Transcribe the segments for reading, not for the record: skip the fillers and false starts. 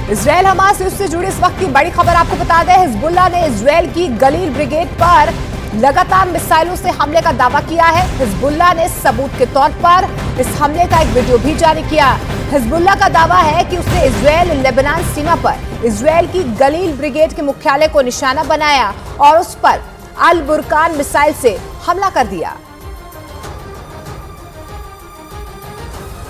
Israel Hamas युद्ध से जुड़ी इस वक्त की बड़ी खबर आपको बता दें। हिजबुल्लाह ने इजराइल की गलील ब्रिगेड पर लगातार मिसाइलों से हमले का दावा किया है। हिजबुल्लाह ने सबूत के तौर पर इस हमले का एक वीडियो भी जारी किया। हिजबुल्लाह का दावा है कि उसने इजराइल लेबनान सीमा पर इजराइल की गलील ब्रिगेड के मुख्यालय को निशाना बनाया और उस पर अल बुरकान मिसाइल से हमला कर दिया।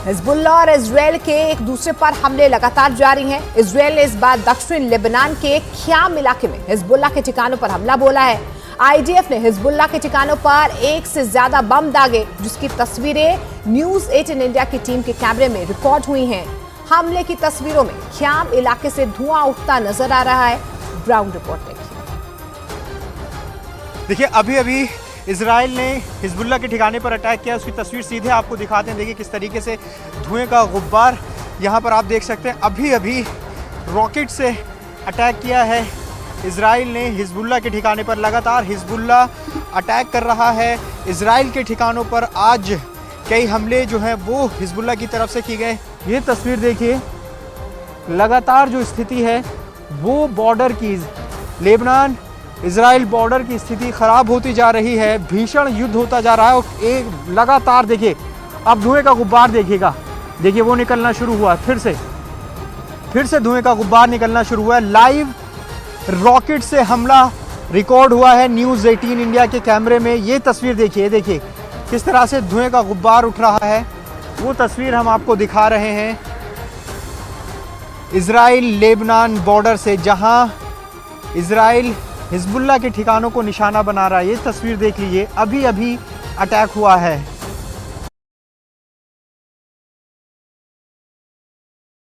हिजबुल्लाह और इजराइल के एक दूसरे पर हमले लगातार जारी हैं। इजराइल ने इस बार दक्षिण लेबनान के ख्याम इलाके में हिजबुल्लाह के ठिकानों पर हमला बोला है। आईडीएफ ने हिजबुल्लाह के ठिकानों पर 1 से ज्यादा बम दागे, जिसकी तस्वीरें न्यूज 18 इंडिया की टीम के कैमरे में रिकॉर्ड हुई हैं। हमले की तस्वीरों में ख्याम इलाके से धुआं उठता नजर आ रहा है। ग्राउंड रिपोर्ट देखिए, अभी इजराइल ने हिजबुल्लाह के ठिकाने पर अटैक किया, उसकी तस्वीर सीधे आपको दिखाते हैं। देखिए किस तरीके से धुएं का गुब्बार यहाँ पर आप देख सकते हैं। अभी रॉकेट से अटैक किया है इजराइल ने हिजबुल्लाह के ठिकाने पर। लगातार हिजबुल्लाह अटैक कर रहा है इजराइल के ठिकानों पर। आज कई हमले जो हैं वो हिजबुल्लाह की तरफ से किए गए। ये तस्वीर देखिए, लगातार जो स्थिति है वो बॉर्डर की, लेबनान इजराइल बॉर्डर की स्थिति खराब होती जा रही है। भीषण युद्ध होता जा रहा है और एक लगातार देखिए, अब धुएं का गुब्बार देखिएगा, देखिए वो निकलना शुरू हुआ। फिर से धुएं का गुब्बार निकलना शुरू हुआ है। लाइव रॉकेट से हमला रिकॉर्ड हुआ है न्यूज़ 18 इंडिया के कैमरे में। ये तस्वीर देखिए किस तरह से धुएं का गुब्बार उठ रहा है, वो तस्वीर हम आपको दिखा रहे हैं इजराइल लेबनान बॉर्डर से, जहां इजराइल हिजबुल्लाह के ठिकानों को निशाना बना रहा है। ये तस्वीर देख लीजिए, अभी अटैक हुआ है।